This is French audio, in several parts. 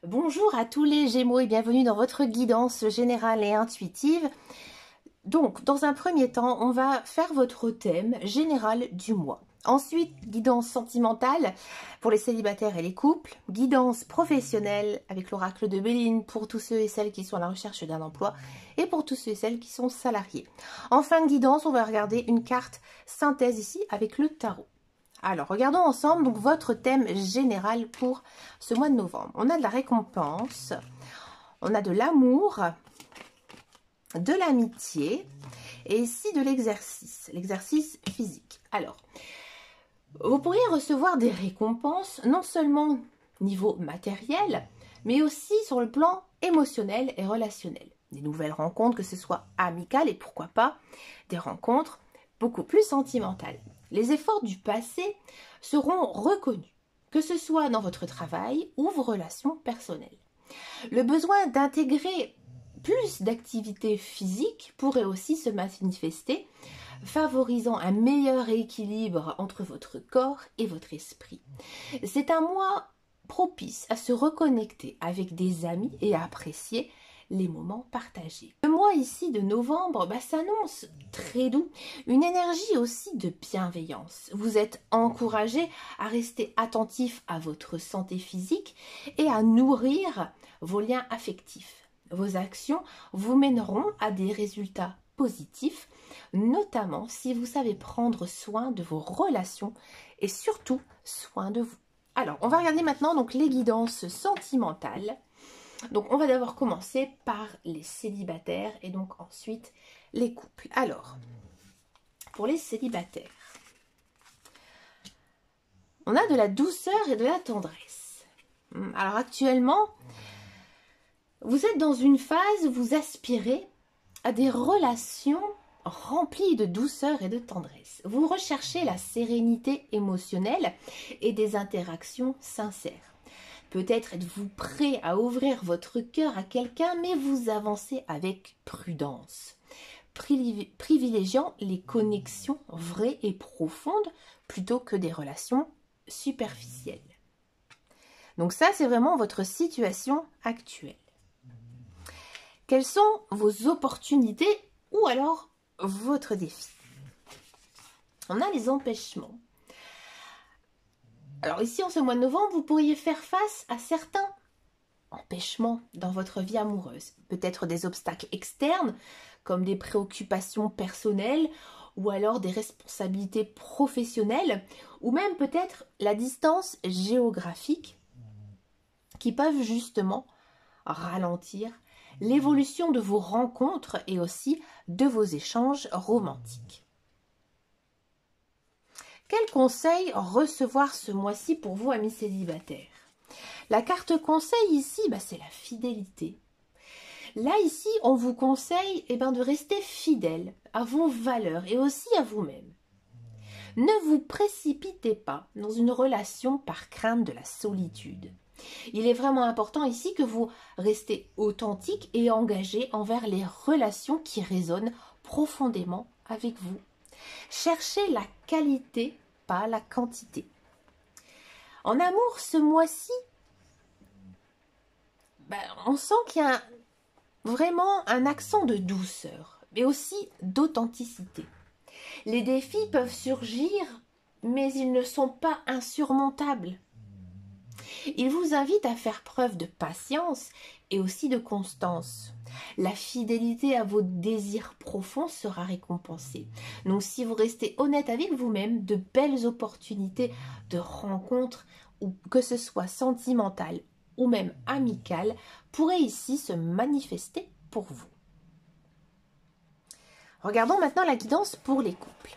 Bonjour à tous les Gémeaux et bienvenue dans votre guidance générale et intuitive. Donc, dans un premier temps, on va faire votre thème général du mois. Ensuite, guidance sentimentale pour les célibataires et les couples. Guidance professionnelle avec l'oracle de Béline pour tous ceux et celles qui sont à la recherche d'un emploi et pour tous ceux et celles qui sont salariés. En fin de guidance, on va regarder une carte synthèse ici avec le tarot. Alors, regardons ensemble donc votre thème général pour ce mois de novembre. On a de la récompense, on a de l'amour, de l'amitié et ici de l'exercice physique. Alors, vous pourriez recevoir des récompenses non seulement niveau matériel, mais aussi sur le plan émotionnel et relationnel. Des nouvelles rencontres, que ce soit amicales et pourquoi pas des rencontres beaucoup plus sentimentales. Les efforts du passé seront reconnus, que ce soit dans votre travail ou vos relations personnelles. Le besoin d'intégrer plus d'activités physiques pourrait aussi se manifester, favorisant un meilleur équilibre entre votre corps et votre esprit. C'est un mois propice à se reconnecter avec des amis et à apprécier les moments partagés. Le mois ici de novembre s'annonce très doux, une énergie aussi de bienveillance. Vous êtes encouragé à rester attentif à votre santé physique et à nourrir vos liens affectifs. Vos actions vous mèneront à des résultats positifs, notamment si vous savez prendre soin de vos relations et surtout soin de vous. Alors, on va regarder maintenant donc les guidances sentimentales. Donc, on va d'abord commencer par les célibataires et donc ensuite les couples. Alors, pour les célibataires, on a de la douceur et de la tendresse. Alors, actuellement, vous êtes dans une phase où vous aspirez à des relations remplies de douceur et de tendresse. Vous recherchez la sérénité émotionnelle et des interactions sincères. Peut-être êtes-vous prêt à ouvrir votre cœur à quelqu'un, mais vous avancez avec prudence, privilégiant les connexions vraies et profondes plutôt que des relations superficielles. Donc ça, c'est vraiment votre situation actuelle. Quelles sont vos opportunités ou alors votre défi? On a les empêchements. Alors ici, en ce mois de novembre, vous pourriez faire face à certains empêchements dans votre vie amoureuse. Peut-être des obstacles externes, comme des préoccupations personnelles, ou alors des responsabilités professionnelles, ou même peut-être la distance géographique, qui peuvent justement ralentir l'évolution de vos rencontres et aussi de vos échanges romantiques. Quel conseil recevoir ce mois-ci pour vous, amis célibataires? La carte conseil ici, c'est la fidélité. Là, ici, on vous conseille de rester fidèle à vos valeurs et aussi à vous-même. Ne vous précipitez pas dans une relation par crainte de la solitude. Il est vraiment important ici que vous restez authentique et engagé envers les relations qui résonnent profondément avec vous. Cherchez la qualité, pas la quantité. En amour, ce mois-ci, on sent qu'il y a vraiment un accent de douceur, mais aussi d'authenticité. Les défis peuvent surgir, mais ils ne sont pas insurmontables. Il vous invite à faire preuve de patience et aussi de constance. La fidélité à vos désirs profonds sera récompensée. Donc si vous restez honnête avec vous-même, de belles opportunités de rencontres, ou que ce soit sentimentales ou même amicales, pourraient ici se manifester pour vous. Regardons maintenant la guidance pour les couples.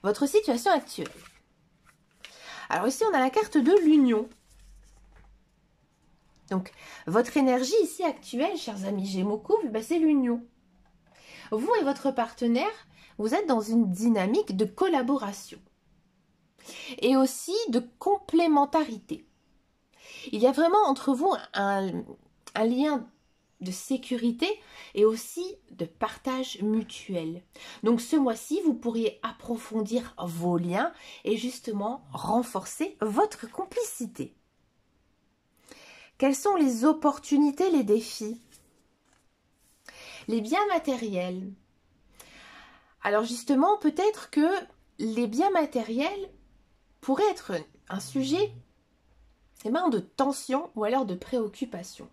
Votre situation actuelle. Alors ici, on a la carte de l'union. Donc, votre énergie ici actuelle, chers amis Gémeaux couple, c'est l'union. Vous et votre partenaire, vous êtes dans une dynamique de collaboration et aussi de complémentarité. Il y a vraiment entre vous un lien de sécurité et aussi de partage mutuel. Donc ce mois-ci, vous pourriez approfondir vos liens et justement renforcer votre complicité. Quelles sont les opportunités, les défis? Les biens matériels. Alors justement, peut-être que les biens matériels pourraient être un sujet de tension ou alors de préoccupation.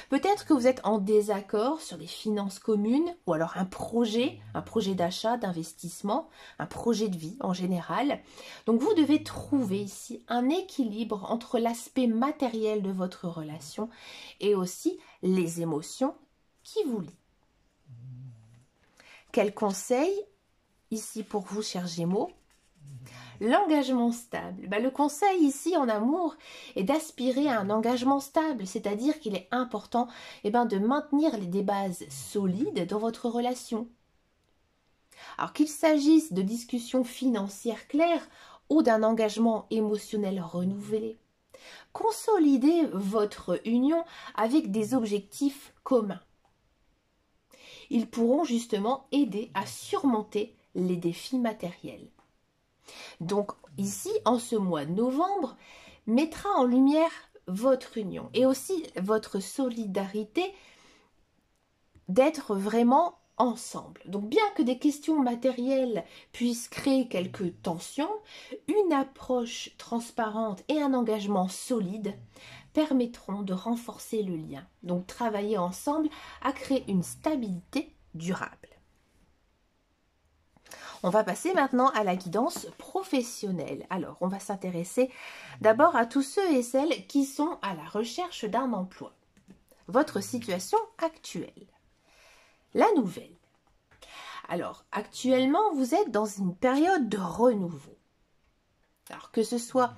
Peut-être que vous êtes en désaccord sur des finances communes ou alors un projet d'achat, d'investissement, un projet de vie en général. Donc vous devez trouver ici un équilibre entre l'aspect matériel de votre relation et aussi les émotions qui vous lient. Quel conseil ici pour vous, chers Gémeaux? L'engagement stable. Le conseil ici en amour est d'aspirer à un engagement stable, c'est-à-dire qu'il est important de maintenir des bases solides dans votre relation. Alors qu'il s'agisse de discussions financières claires ou d'un engagement émotionnel renouvelé, consolidez votre union avec des objectifs communs. Ils pourront justement aider à surmonter les défis matériels. Donc ici, en ce mois de novembre, mettra en lumière votre union et aussi votre solidarité d'être vraiment ensemble. Donc bien que des questions matérielles puissent créer quelques tensions, une approche transparente et un engagement solide permettront de renforcer le lien. Donc travailler ensemble à créer une stabilité durable. On va passer maintenant à la guidance professionnelle. Alors, on va s'intéresser d'abord à tous ceux et celles qui sont à la recherche d'un emploi. Votre situation actuelle. La nouvelle. Alors, actuellement, vous êtes dans une période de renouveau. Alors, que ce soit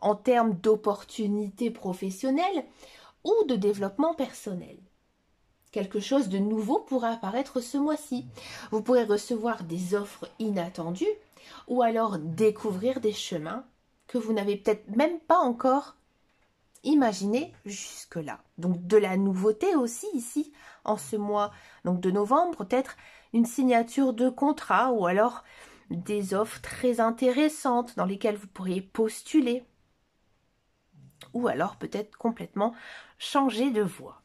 en termes d'opportunités professionnelles ou de développement personnel. Quelque chose de nouveau pourra apparaître ce mois-ci. Vous pourrez recevoir des offres inattendues ou alors découvrir des chemins que vous n'avez peut-être même pas encore imaginés jusque-là. Donc de la nouveauté aussi ici en ce mois de novembre, peut-être une signature de contrat ou alors des offres très intéressantes dans lesquelles vous pourriez postuler ou alors peut-être complètement changer de voie.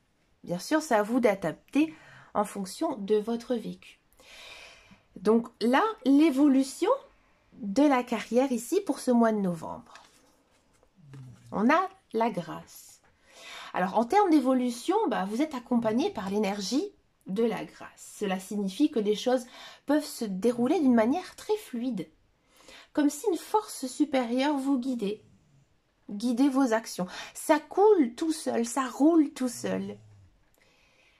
Bien sûr, c'est à vous d'adapter en fonction de votre vécu. Donc là, l'évolution de la carrière ici pour ce mois de novembre. On a la grâce. Alors en termes d'évolution, vous êtes accompagné par l'énergie de la grâce. Cela signifie que les choses peuvent se dérouler d'une manière très fluide. Comme si une force supérieure vous guidait. Guidez vos actions. Ça coule tout seul, ça roule tout seul.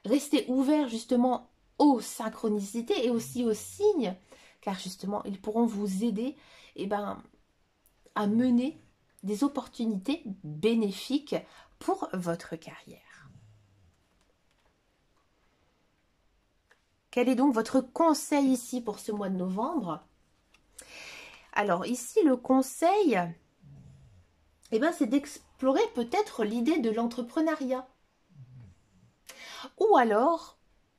Restez ouvert justement aux synchronicités et aussi aux signes, car justement, ils pourront vous aider à mener des opportunités bénéfiques pour votre carrière. Quel est donc votre conseil ici pour ce mois de novembre? Alors ici, le conseil, c'est d'explorer peut-être l'idée de l'entrepreneuriat. Ou alors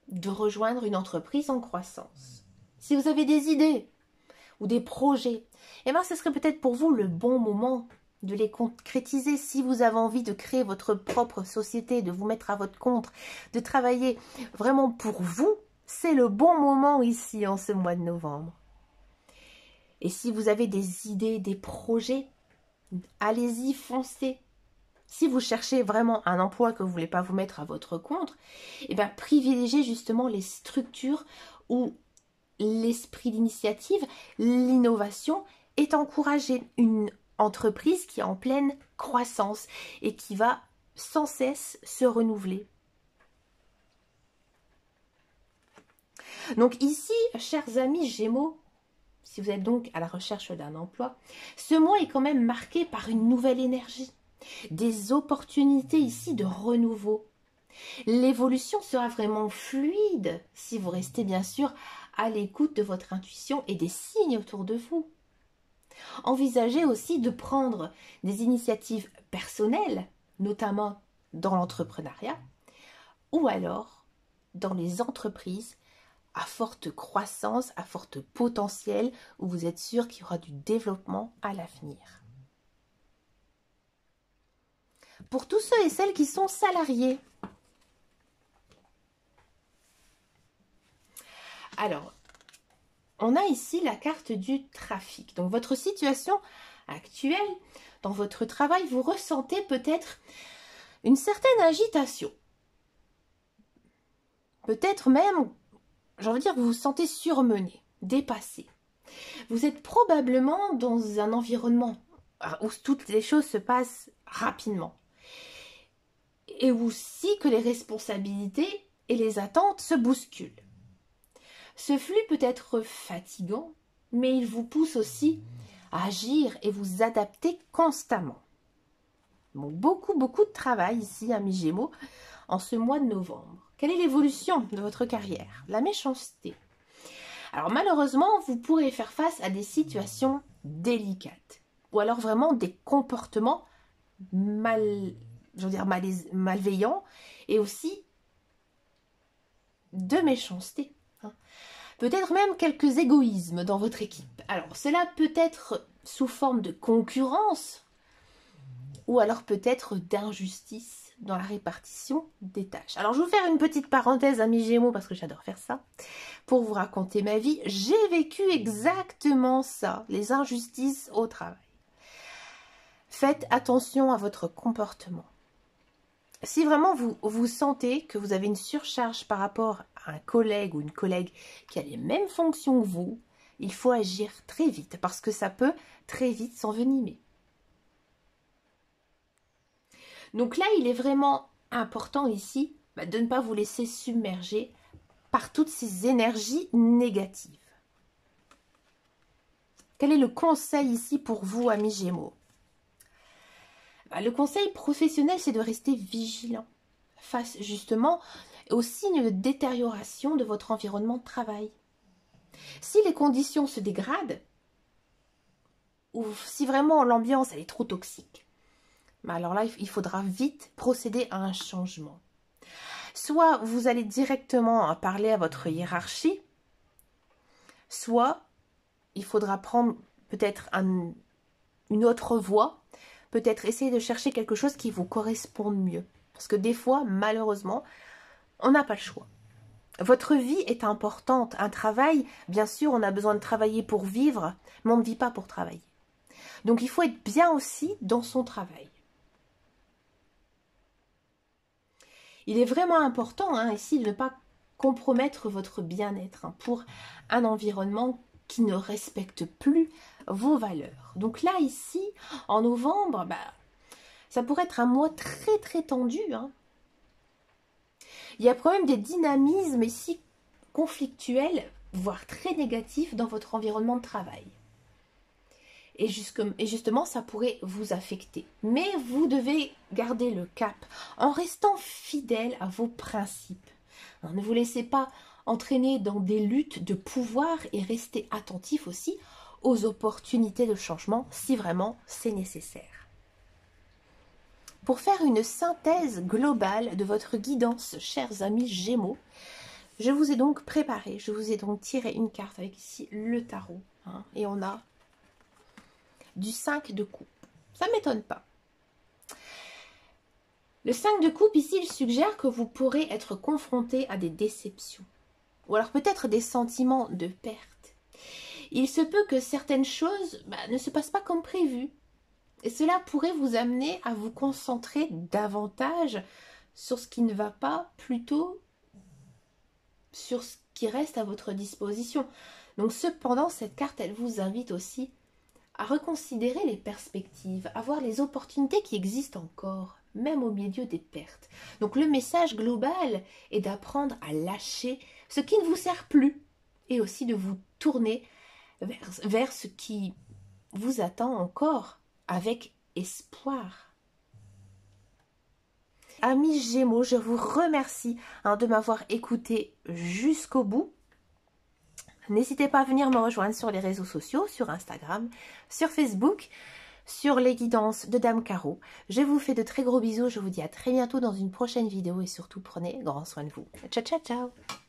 de rejoindre une entreprise en croissance. Si vous avez des idées ou des projets, ce serait peut-être pour vous le bon moment de les concrétiser. Si vous avez envie de créer votre propre société, de vous mettre à votre compte, de travailler vraiment pour vous, c'est le bon moment ici en ce mois de novembre. Et si vous avez des idées, des projets, allez-y, foncez. Si vous cherchez vraiment un emploi que vous ne voulez pas vous mettre à votre compte, privilégiez justement les structures où l'esprit d'initiative, l'innovation est encouragé. Une entreprise qui est en pleine croissance et qui va sans cesse se renouveler. Donc ici, chers amis Gémeaux, si vous êtes donc à la recherche d'un emploi, ce mois est quand même marqué par une nouvelle énergie. Des opportunités ici de renouveau. L'évolution sera vraiment fluide si vous restez bien sûr à l'écoute de votre intuition et des signes autour de vous. Envisagez aussi de prendre des initiatives personnelles, notamment dans l'entrepreneuriat, ou alors dans les entreprises à forte croissance, à forte potentiel, où vous êtes sûr qu'il y aura du développement à l'avenir. Pour tous ceux et celles qui sont salariés, alors, on a ici la carte du trafic. Donc, votre situation actuelle, dans votre travail, vous ressentez peut-être une certaine agitation. Peut-être même, j'ai envie de dire, vous vous sentez surmené, dépassé. Vous êtes probablement dans un environnement où toutes les choses se passent rapidement. Et aussi que les responsabilités et les attentes se bousculent. Ce flux peut être fatigant, mais il vous pousse aussi à agir et vous adapter constamment. Bon, beaucoup de travail ici, amis Gémeaux, en ce mois de novembre. Quelle est l'évolution de votre carrière? La méchanceté. Alors malheureusement, vous pourrez faire face à des situations délicates. Ou alors vraiment des comportements malveillants et aussi de méchanceté. Peut-être même quelques égoïsmes dans votre équipe. Alors cela peut être sous forme de concurrence ou alors peut-être d'injustice dans la répartition des tâches. Alors je vais vous faire une petite parenthèse, amis Gémeaux, parce que j'adore faire ça, pour vous raconter ma vie. J'ai vécu exactement ça, les injustices au travail. Faites attention à votre comportement. Si vraiment vous sentez que vous avez une surcharge par rapport à un collègue ou une collègue qui a les mêmes fonctions que vous, il faut agir très vite parce que ça peut très vite s'envenimer. Donc là, il est vraiment important ici de ne pas vous laisser submerger par toutes ces énergies négatives. Quel est le conseil ici pour vous, amis Gémeaux? Le conseil professionnel, c'est de rester vigilant face justement aux signes de détérioration de votre environnement de travail. Si les conditions se dégradent, ou si vraiment l'ambiance elle est trop toxique, alors là, il faudra vite procéder à un changement. Soit vous allez directement parler à votre hiérarchie, soit il faudra prendre peut-être une autre voie, peut-être essayer de chercher quelque chose qui vous corresponde mieux. Parce que des fois, malheureusement, on n'a pas le choix. Votre vie est importante. Un travail, bien sûr, on a besoin de travailler pour vivre, mais on ne vit pas pour travailler. Donc, il faut être bien aussi dans son travail. Il est vraiment important ici de ne pas compromettre votre bien-être pour un environnement qui ne respecte plus vos valeurs. Donc là, ici, en novembre, ça pourrait être un mois très tendu. Il y a quand même des dynamismes ici conflictuels, voire très négatifs dans votre environnement de travail. Et justement, ça pourrait vous affecter. Mais vous devez garder le cap en restant fidèle à vos principes. Ne vous laissez pas entraîner dans des luttes de pouvoir et restez attentif aussi aux opportunités de changement si vraiment c'est nécessaire. Pour faire une synthèse globale de votre guidance, chers amis Gémeaux, je vous ai donc préparé, je vous ai donc tiré une carte avec ici le tarot. Et on a du 5 de coupe. Ça ne m'étonne pas. Le 5 de coupe ici, il suggère que vous pourrez être confronté à des déceptions. Ou alors peut-être des sentiments de perte. Il se peut que certaines choses ne se passent pas comme prévu. Et cela pourrait vous amener à vous concentrer davantage sur ce qui ne va pas, plutôt sur ce qui reste à votre disposition. Donc cependant, cette carte, elle vous invite aussi à reconsidérer les perspectives, à voir les opportunités qui existent encore, même au milieu des pertes. Donc le message global est d'apprendre à lâcher ce qui ne vous sert plus et aussi de vous tourner vers ce qui vous attend encore avec espoir. Amis Gémeaux, je vous remercie de m'avoir écouté jusqu'au bout. N'hésitez pas à venir me rejoindre sur les réseaux sociaux, sur Instagram, sur Facebook, sur les guidances de Dame Caro. Je vous fais de très gros bisous, je vous dis à très bientôt dans une prochaine vidéo et surtout prenez grand soin de vous. Ciao, ciao, ciao!